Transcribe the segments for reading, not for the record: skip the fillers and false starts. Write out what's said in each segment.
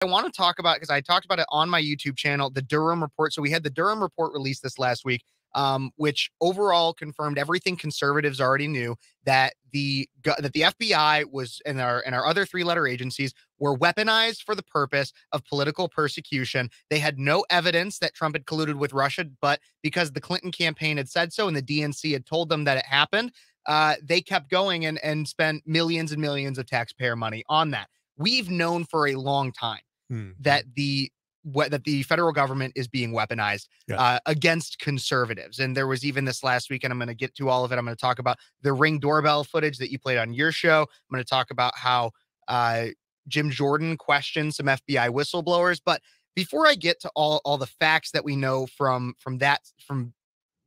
I want to talk about, because I talked about it on my YouTube channel, the Durham report. So we had the Durham report released this last week, which overall confirmed everything conservatives already knew, that the FBI was, and our other three-letter agencies were weaponized for the purpose of political persecution. They had no evidence that Trump had colluded with Russia, but because the Clinton campaign had said so and the DNC had told them that it happened, they kept going and spent millions and millions of taxpayer money on that. We've known for a long time that the federal government is being weaponized against conservatives. And there was even this last week, and I'm going to get to all of it. I'm going to talk about the Ring doorbell footage that you played on your show. I'm going to talk about how Jim Jordan questioned some FBI whistleblowers. But before I get to all the facts that we know from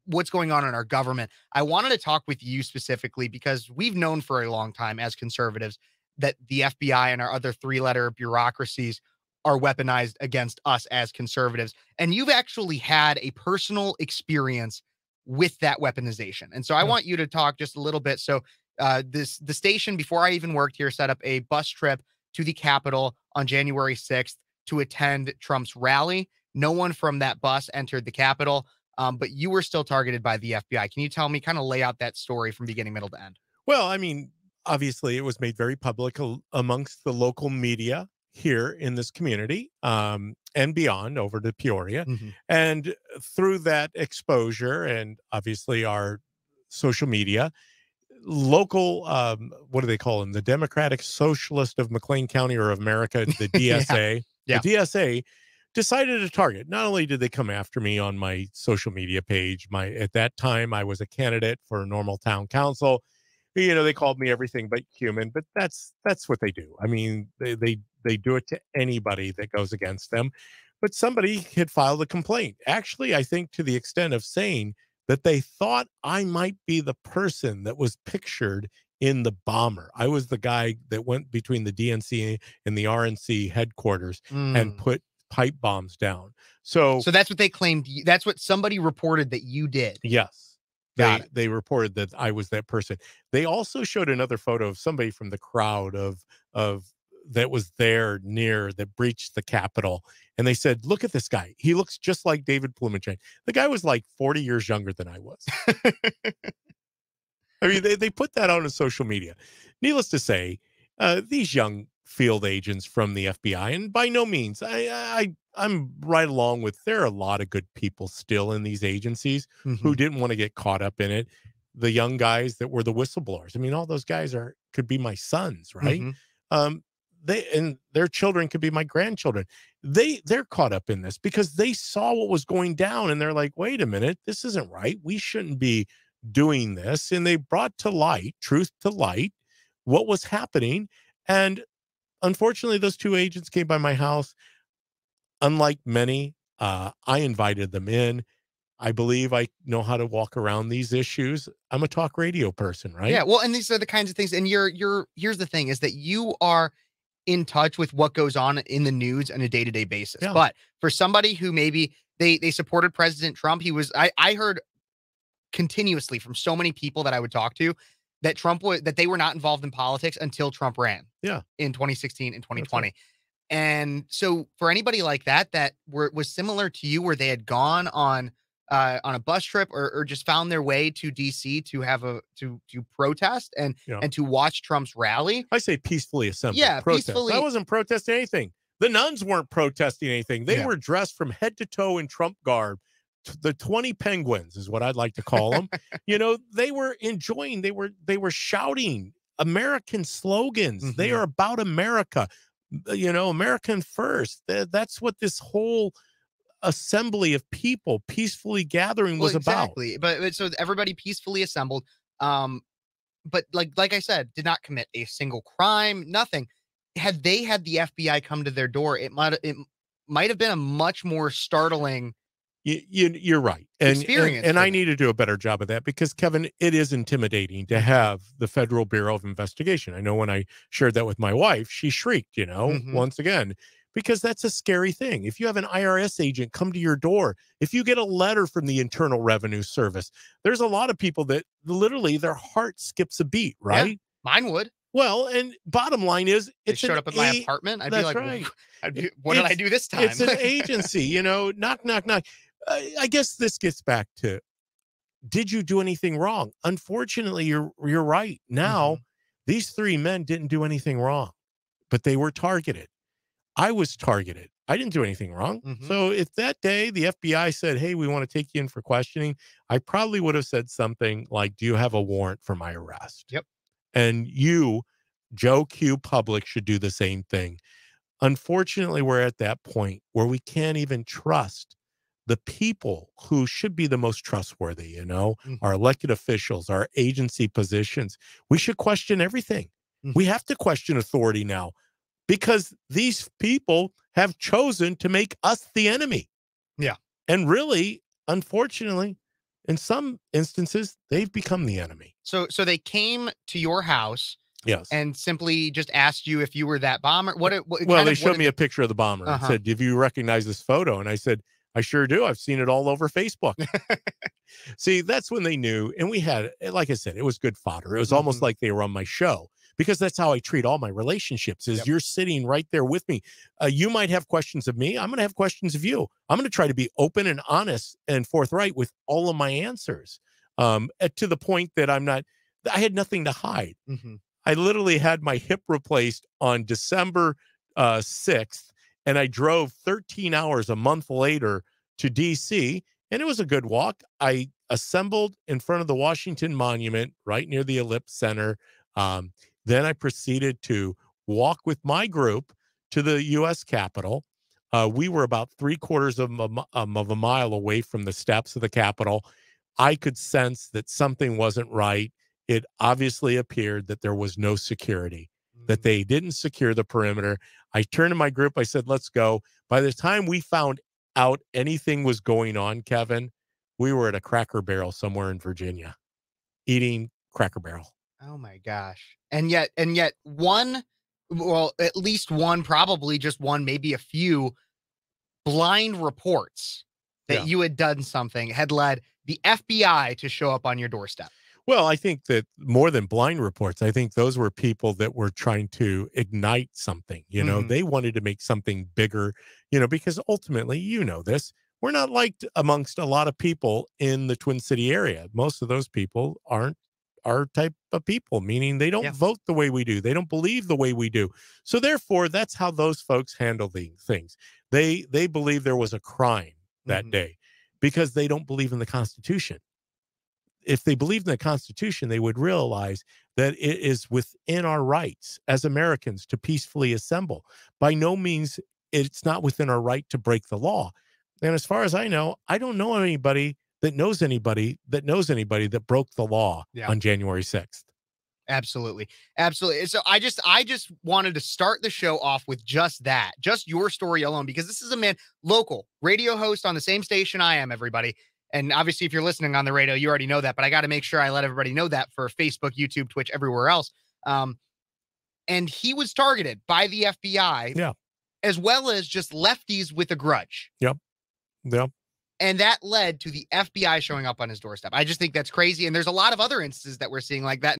what's going on in our government, I wanted to talk with you specifically, because we've known for a long time as conservatives that the FBI and our other three-letter bureaucracies are weaponized against us as conservatives. And you've actually had a personal experience with that weaponization. And so I want you to talk just a little bit. So the station, before I even worked here, set up a bus trip to the Capitol on January 6th to attend Trump's rally. No one from that bus entered the Capitol, but you were still targeted by the FBI. Can you tell me, kind of lay out that story from beginning, middle to end? Well, I mean, obviously it was made very public amongst the local media here in this community, and beyond over to Peoria. And through that exposure, and obviously our social media, local, what do they call them? The Democratic Socialist of McLean County, or of America, the DSA. The DSA decided to target. Not only did they come after me on my social media page, at that time I was a candidate for Normal Town Council. You know, they called me everything but human, but that's what they do. I mean, they do it to anybody that goes against them. But somebody had filed a complaint, actually, I think to the extent of saying that they thought I might be the person that was pictured in the bomber. I was the guy that went between the DNC and the RNC headquarters and put pipe bombs down. So that's what they claimed. That's what somebody reported that you did. Yes. They reported that I was that person. They also showed another photo of somebody from the crowd of that was there near, that breached the Capitol. And they said, look at this guy. He looks just like David Blumenshine. The guy was like 40 years younger than I was. I mean, they put that on social media. Needless to say, these young field agents from the FBI, and by no means, I'm right along with, there are a lot of good people still in these agencies who didn't want to get caught up in it. The young guys that were the whistleblowers. I mean, all those guys could be my sons, right? And their children could be my grandchildren. They're caught up in this because they saw what was going down, and they're like, wait a minute, this isn't right. We shouldn't be doing this. And they brought to light, truth to light, what was happening. And unfortunately, those two agents came by my house. Unlike many, I invited them in. I believe I know how to walk around these issues. I'm a talk radio person, right? Yeah. Well, and these are the kinds of things. And here's the thing, is that you are in touch with what goes on in the news on a day-to-day basis. Yeah. But for somebody who maybe they supported President Trump, I heard continuously from so many people that I would talk to that that they were not involved in politics until Trump ran. Yeah. In 2016 and 2020. Right. And so for anybody like that was similar to you, where they had gone on a bus trip or just found their way to DC to have to protest and to watch Trump's rally. I say peacefully assembled. Yeah, protest. peacefully. I wasn't protesting anything. The nuns weren't protesting anything. They were dressed from head to toe in Trump garb. The 20 penguins is what I'd like to call them. You know, they were enjoying, they were shouting American slogans. They are about America, you know, American first. That's what this whole assembly of people peacefully gathering was about. But so everybody peacefully assembled. But like I said, did not commit a single crime, nothing. Had they had the FBI come to their door, it might have been a much more startling You're right. And I need to do a better job of that, because, Kevin, it is intimidating to have the Federal Bureau of Investigation. I know when I shared that with my wife, she shrieked, once again, because that's a scary thing. If you have an IRS agent come to your door, if you get a letter from the Internal Revenue Service, there's a lot of people that literally their heart skips a beat, right? Yeah, mine would. Well, and bottom line is, They it's showed up at my apartment. I'd be that's like, right. what did I do this time? It's an agency, you know, knock, knock, knock. I guess this gets back to, did you do anything wrong? Unfortunately, you're right. Now, these three men didn't do anything wrong, but they were targeted. I was targeted. I didn't do anything wrong. So if that day the FBI said, hey, we want to take you in for questioning, I probably would have said something like, do you have a warrant for my arrest? Yep. And you, Joe Q. Public, should do the same thing. Unfortunately, we're at that point where we can't even trust the people who should be the most trustworthy, you know, our elected officials, our agency positions. We should question everything. We have to question authority now, because these people have chosen to make us the enemy. Yeah. And really, unfortunately, in some instances, they've become the enemy. So they came to your house. Yes. And simply just asked you if you were that bomber. Well, they showed me a picture of the bomber and said, "Do you recognize this photo?" And I said, "I sure do. I've seen it all over Facebook." See, that's when they knew. And we had, like I said, it was good fodder. It was almost like they were on my show, because that's how I treat all my relationships, is you're sitting right there with me. You might have questions of me. I'm going to have questions of you. I'm going to try to be open and honest and forthright with all of my answers, to the point that I had nothing to hide. I literally had my hip replaced on December 6th, and I drove 13 hours a month later to D.C., and it was a good walk. I assembled in front of the Washington Monument right near the Ellipse Center. Then I proceeded to walk with my group to the U.S. Capitol. We were about 3/4 of a mile away from the steps of the Capitol. I could sense that something wasn't right. It obviously appeared that there was no security, that they didn't secure the perimeter. I turned to my group. I said, let's go. By the time we found out anything was going on, Kevin, we were at a Cracker Barrel somewhere in Virginia, eating Cracker Barrel. Oh my gosh. And yet one, well, at least one, probably just one, maybe a few blind reports that you had done something had led the FBI to show up on your doorstep. Well, I think that more than blind reports, I think those were people that were trying to ignite something. You know, they wanted to make something bigger, you know, because ultimately, you know this, we're not liked amongst a lot of people in the Twin City area. Most of those people aren't our type of people, meaning they don't vote the way we do. They don't believe the way we do. So therefore, that's how those folks handle these things. They believe there was a crime that day because they don't believe in the Constitution. If they believed in the Constitution, they would realize that it is within our rights as Americans to peacefully assemble. By no means, it's not within our right to break the law. And as far as I know, I don't know anybody that knows anybody that broke the law on January 6th. Absolutely. Absolutely. So I just wanted to start the show off with just that, just your story alone, because this is a man, local radio host on the same station I am, everybody. And obviously, if you're listening on the radio, you already know that, but I got to make sure I let everybody know that for Facebook, YouTube, Twitch, everywhere else. And he was targeted by the FBI, as well as just lefties with a grudge. Yep. And that led to the FBI showing up on his doorstep. I just think that's crazy. And there's a lot of other instances that we're seeing like that.